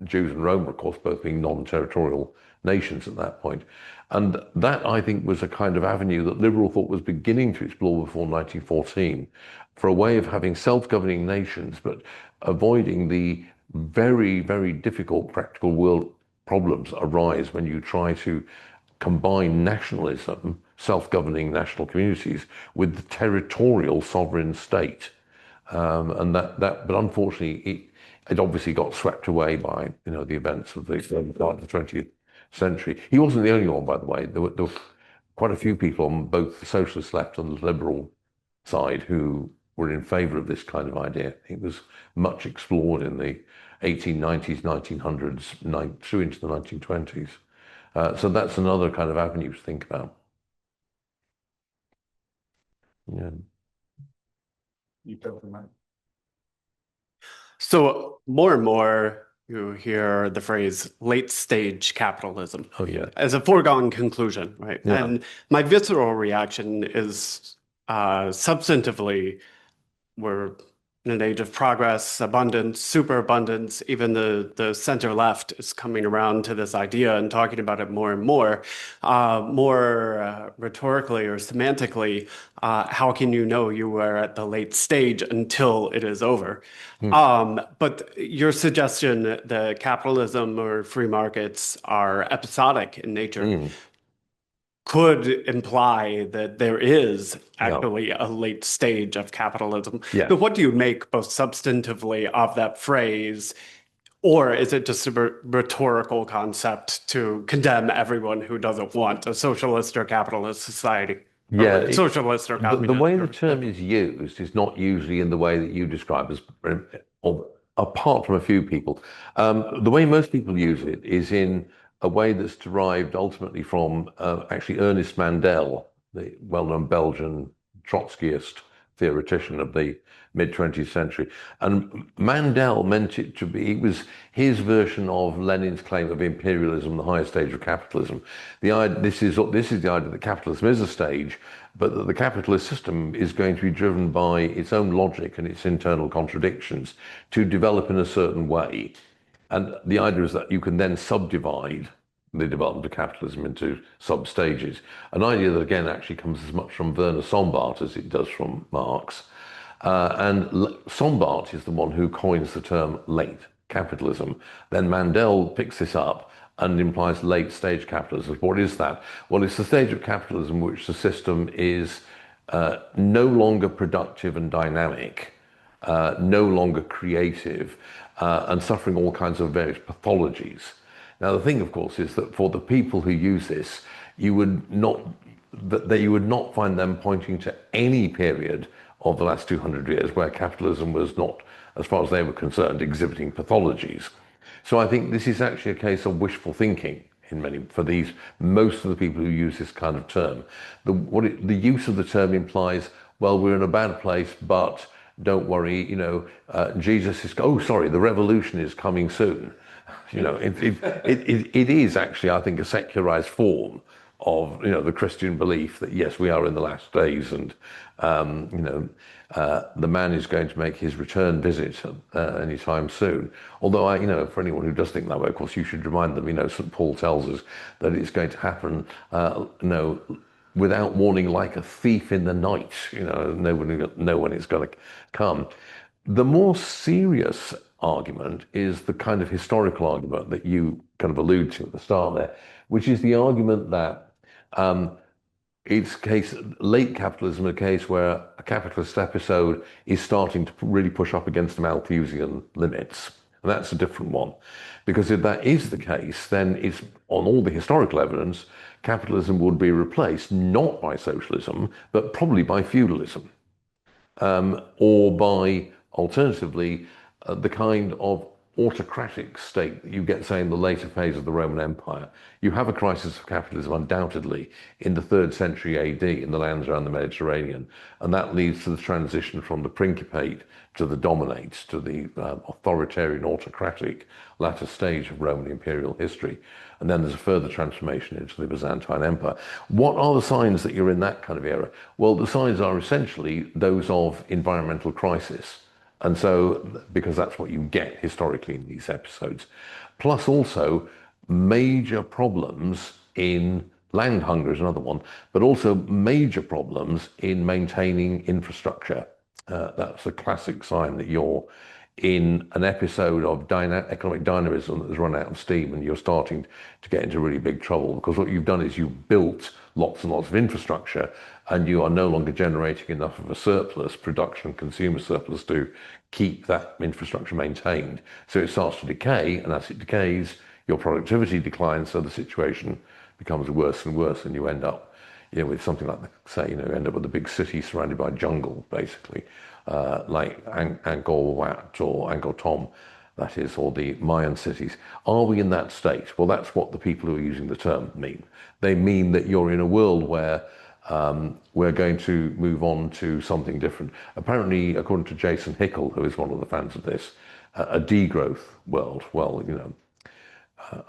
Jews and Roma, of course, both being non-territorial nations at that point. And that, I think, was a kind of avenue that liberal thought was beginning to explore before 1914 for a way of having self-governing nations, but avoiding the very, very difficult practical world problems that arise when you try to combine nationalism, self-governing national communities, with the territorial sovereign state. But unfortunately, it obviously got swept away by the events of the 20th century. He wasn't the only one, by the way. There were quite a few people on both the socialist left and the liberal side who were in favour of this kind of idea. It was much explored in the 1890s, 1900s, through into the 1920s. So that's another kind of avenue to think about. Yeah. You tell the man. So more and more you hear the phrase late stage capitalism. Oh, yeah. As a foregone conclusion, right? Yeah. And my visceral reaction is substantively, we're in an age of progress, abundance, superabundance. Even the center left is coming around to this idea and talking about it more and more. More rhetorically or semantically, how can you know you were at the late stage until it is over? But your suggestion that capitalism or free markets are episodic in nature could imply that there is actually a late stage of capitalism. Yeah. But what do you make both substantively of that phrase, or is it just a rhetorical concept to condemn everyone who doesn't want a socialist or capitalist society? Yeah, Socialist or communist. the way the term is used is not usually in the way that you describe as, apart from a few people. The way most people use it is in a way that's derived ultimately from actually Ernest Mandel, the well-known Belgian Trotskyist theoretician of the mid-20th century. And Mandel meant it to be, it was his version of Lenin's claim of imperialism, the highest stage of capitalism. This is the idea that capitalism is a stage, but that the capitalist system is going to be driven by its own logic and its internal contradictions to develop in a certain way. And the idea is that you can then subdivide the development of capitalism into sub-stages. An idea that, again, actually comes as much from Werner Sombart as it does from Marx. And Sombart is the one who coins the term late capitalism. Then Mandel picks this up and implies late stage capitalism. What is that? Well, it's the stage of capitalism which the system is no longer productive and dynamic, no longer creative, and suffering all kinds of various pathologies. Now, the thing, of course, is that for the people who use this, you would not find them pointing to any period of the last 200 years where capitalism was not, as far as they were concerned, exhibiting pathologies. So I think this is actually a case of wishful thinking most of the people who use this kind of term. The use of the term implies, well, we're in a bad place, but don't worry, Jesus is, the revolution is coming soon. It is actually, I think, a secularized form of the Christian belief that yes, we are in the last days, and the man is going to make his return visit anytime soon. Although for anyone who does think that way, of course, you should remind them. St. Paul tells us that it's going to happen. Without warning, like a thief in the night. Nobody will know when it's going to come. The more serious argument is the kind of historical argument that you kind of allude to at the start there, which is the argument that it's late capitalism, a case where a capitalist episode is starting to really push up against the Malthusian limits. And that's a different one. Because if that is the case, then it's on all the historical evidence, capitalism would be replaced not by socialism, but probably by feudalism. Or by, alternatively, the kind of autocratic state that you get, say, in the later phase of the Roman Empire. You have a crisis of capitalism, undoubtedly, in the 3rd century AD in the lands around the Mediterranean. And that leads to the transition from the Principate to the Dominates, to the authoritarian, autocratic latter stage of Roman imperial history. And then there's a further transformation into the Byzantine Empire. What are the signs that you're in that kind of era? Well, the signs are essentially those of environmental crisis. And so, because that's what you get historically in these episodes. Plus also major problems in land hunger is another one, but also major problems in maintaining infrastructure. That's a classic sign that you're in an episode of economic dynamism that has run out of steam and you're starting to get into really big trouble, because what you've done is you've built lots and lots of infrastructure and you are no longer generating enough of a surplus, production, consumer surplus, to keep that infrastructure maintained. So it starts to decay, and as it decays, your productivity declines, so the situation becomes worse and worse, and you end up with something like, say, you end up with a big city surrounded by jungle, basically, like Angkor Wat or Angkor Thom, that is, or the Mayan cities. Are we in that state? Well, that's what the people who are using the term mean. They mean that you're in a world where we're going to move on to something different. Apparently, according to Jason Hickel, who is one of the fans of this, a degrowth world. Well,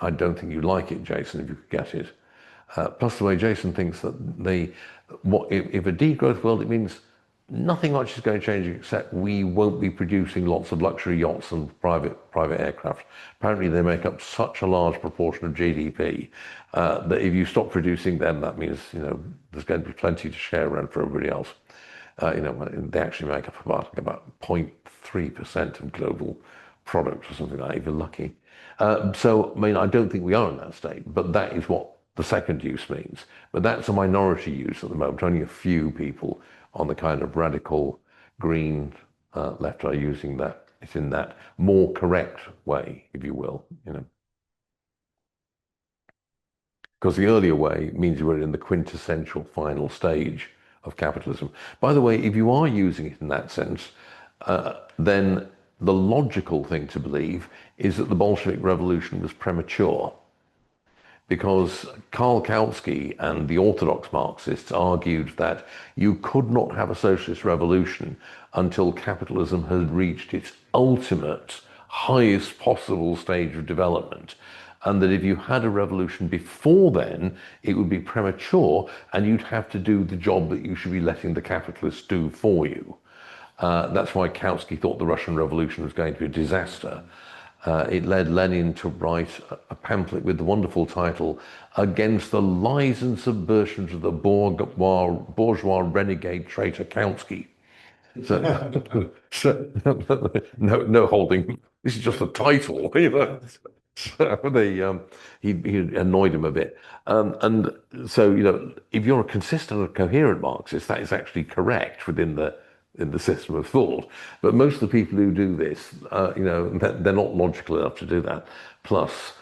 I don't think you'd like it, Jason, if you could get it. Plus, the way Jason thinks that if a degrowth world, it means nothing much is going to change except we won't be producing lots of luxury yachts and private aircraft. Apparently, they make up such a large proportion of GDP that if you stop producing them, that means there's going to be plenty to share around for everybody else. They actually make up about 0.3% of global product or something like that, if you're lucky. So, I don't think we are in that state, but that is what the second use means. But that's a minority use at the moment. Only a few people on the kind of radical green left are using that. It's in that more correct way, if you will, Because the earlier way means we're in the quintessential final stage of capitalism. By the way, if you are using it in that sense, then the logical thing to believe is that the Bolshevik Revolution was premature, because Karl Kautsky and the orthodox Marxists argued that you could not have a socialist revolution until capitalism had reached its ultimate, highest possible stage of development, and that if you had a revolution before then, it would be premature and you'd have to do the job that you should be letting the capitalists do for you. That's why Kautsky thought the Russian Revolution was going to be a disaster. It led Lenin to write a pamphlet with the wonderful title, "Against the Lies and Subversions of the Bourgeois Renegade Traitor Kautsky." So, no holding. This is just a title, So he annoyed him a bit. And so, if you're a consistent and coherent Marxist, that is actually correct in the system of thought. But most of the people who do this, they're not logical enough to do that. Plus,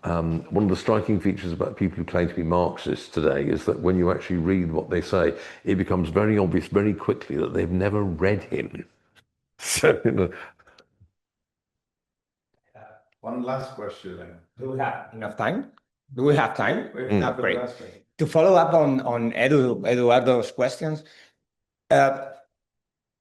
one of the striking features about people who claim to be Marxists today is that when you actually read what they say, it becomes very obvious very quickly that they've never read him. So, One last question. Do we have enough time? Do we have time? Great. Last question. To follow up on Eduardo's questions,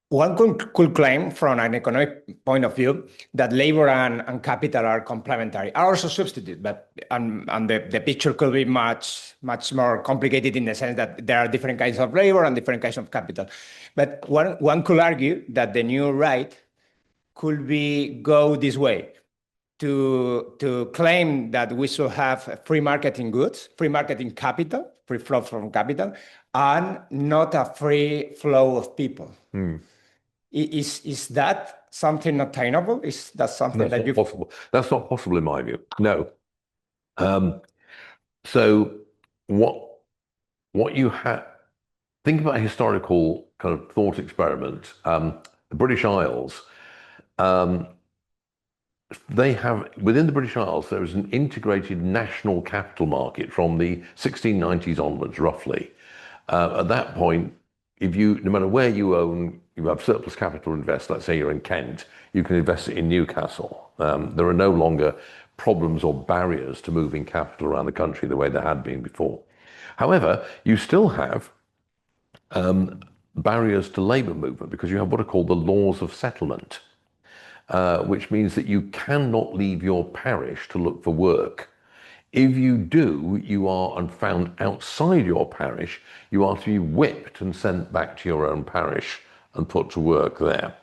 one could claim from an economic point of view that labor and capital are complementary, are also substitute, but and the picture could be much more complicated in the sense that there are different kinds of labor and different kinds of capital. But one could argue that the new right could go this way, to claim that we should have free market in goods, free market in capital, free flow from capital, and not a free flow of people. Is that something attainable? Is that something that's not possible? That's not possible in my view. No. So what what you have, think about a historical kind of thought experiment. The British Isles, they have, within the British Isles, there is an integrated national capital market from the 1690s onwards, roughly. At that point, if you, no matter where you own, you have surplus capital to invest, let's say you're in Kent, you can invest it in Newcastle. There are no longer problems or barriers to moving capital around the country the way there had been before. However, you still have barriers to labour movement because you have what are called the laws of settlement, which means that you cannot leave your parish to look for work. If you do, you are found outside your parish, you are to be whipped and sent back to your own parish and put to work there.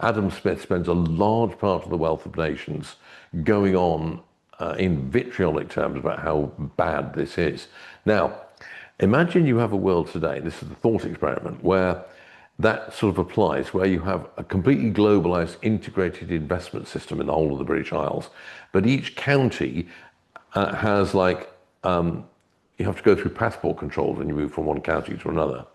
Adam Smith spends a large part of The Wealth of Nations going on in vitriolic terms about how bad this is. Now, imagine you have a world today, this is the thought experiment, where that sort of applies, where you have a completely globalized integrated investment system in the whole of the British Isles, but each county has like, you have to go through passport controls when you move from one county to another.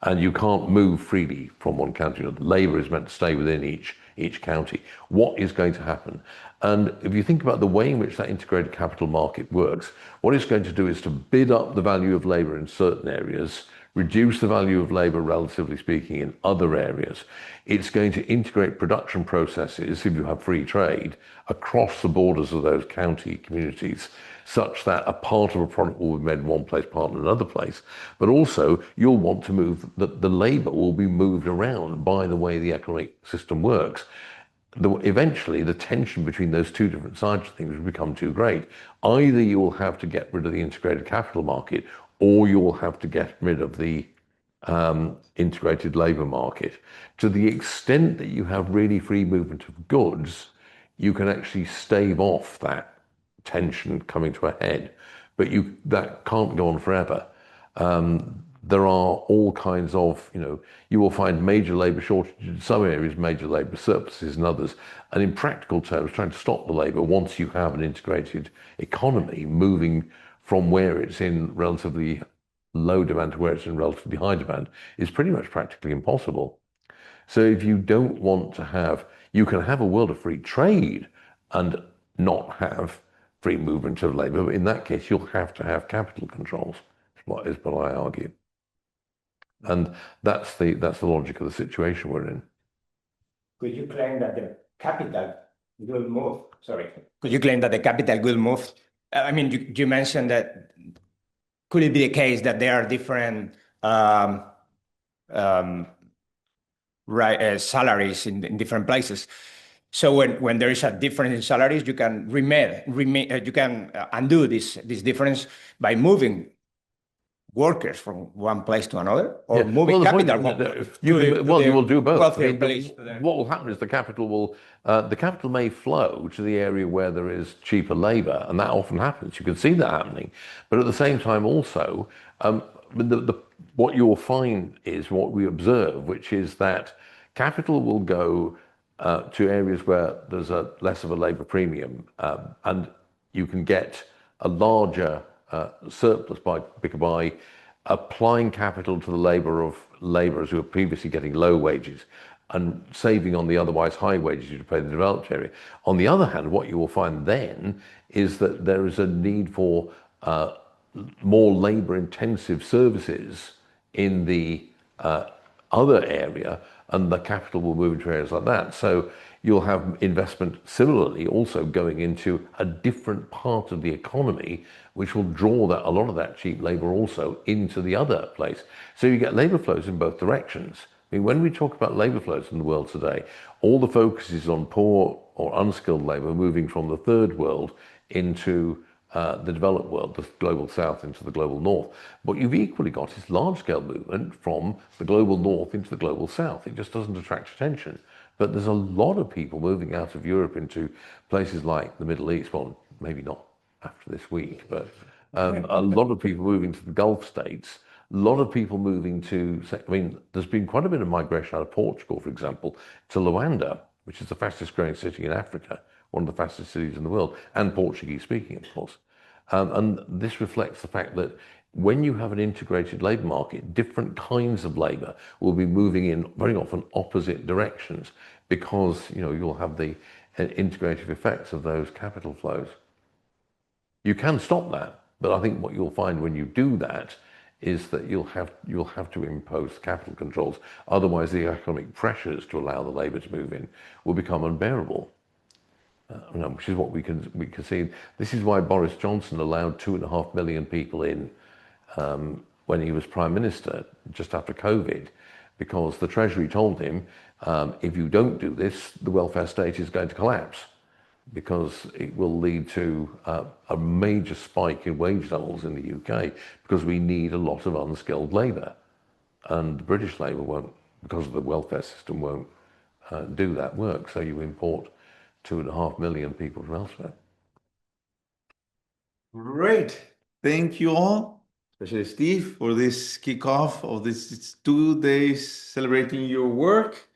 And you can't move freely from one county to another. Labour is meant to stay within each county. What is going to happen? And if you think about the way in which that integrated capital market works, what it's going to do is to bid up the value of labour in certain areas, reduce the value of labour, relatively speaking, in other areas. It's going to integrate production processes, if you have free trade, across the borders of those county communities, such that a part of a product will be made in one place, part in another place. But also, you'll want to move, the labour will be moved around by the way the economic system works. Eventually, the tension between those two different sides of things will become too great. Either you will have to get rid of the integrated capital market, or you will have to get rid of the integrated labour market. To the extent that you have really free movement of goods, you can actually stave off that tension coming to a head, but that can't go on forever. There are all kinds of, you will find major labour shortages in some areas, major labour surpluses in others. And in practical terms, trying to stop the labour once you have an integrated economy moving from where it's in relatively low demand to where it's in relatively high demand is pretty much practically impossible. So if you don't want to have, you can have a world of free trade and not have free movement of labour, but in that case, you'll have to have capital controls, is what I argue. And that's the logic of the situation we're in. Could you claim that the capital will move? Sorry. Could you claim that the capital will move? I mean, you mentioned that. Could it be the case that there are different salaries in different places? So when there is a difference in salaries, you can you can undo this difference by moving workers from one place to another, or moving capital. You will do both. What will happen is the capital may flow to the area where there is cheaper labour, and that often happens. You can see that happening, but at the same time, also, what you will find is what we observe, which is that capital will go to areas where there's less of a labour premium, and you can get a larger surplus by applying capital to the labour of labourers who are previously getting low wages and saving on the otherwise high wages to pay the developed area. On the other hand, what you will find then is that there is a need for more labour-intensive services in the other area, and the capital will move into areas like that. So you'll have investment similarly also going into a different part of the economy, which will draw a lot of that cheap labour also into the other place. So you get labour flows in both directions. I mean, when we talk about labour flows in the world today, all the focus is on poor or unskilled labour moving from the third world into the developed world, the global south into the global north. What you've equally got is large-scale movement from the global north into the global south. It just doesn't attract attention. But there's a lot of people moving out of Europe into places like the Middle East. Well, maybe not after this week, but a lot of people moving to the Gulf states. A lot of people moving to, there's been quite a bit of migration out of Portugal, for example, to Luanda, which is the fastest growing city in Africa, one of the fastest cities in the world, and Portuguese speaking, of course. And this reflects the fact that When you have an integrated labour market, different kinds of labour will be moving in very often opposite directions, because you'll have the integrative effects of those capital flows. You can stop that, but I think what you'll find when you do that is that you'll have to impose capital controls. Otherwise, the economic pressures to allow the labour to move in will become unbearable. Which is what we can see. This is why Boris Johnson allowed 2.5 million people in when he was Prime Minister just after COVID, because the Treasury told him, if you don't do this, the welfare state is going to collapse, because it will lead to a major spike in wage levels in the UK, because we need a lot of unskilled labour, and British labour won't, because of the welfare system, won't do that work. So you import 2.5 million people from elsewhere. Great. Thank you all, especially Steve, for this kickoff of this 2 days celebrating your work.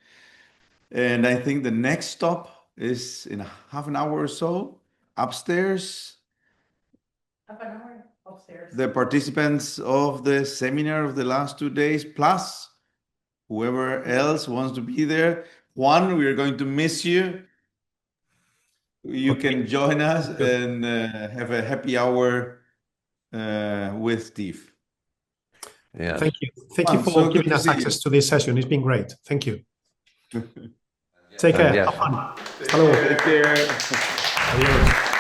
And I think the next stop is in half an hour or so upstairs. Half an hour upstairs. The participants of the seminar of the last 2 days, plus whoever else wants to be there. Juan, we are going to miss you. You can join us and have a happy hour with Steve. Yeah. Thank you. Thank you for giving us access to this session. It's been great. Thank you. Take care. Yes. Have fun. Hello. Take care. Adios.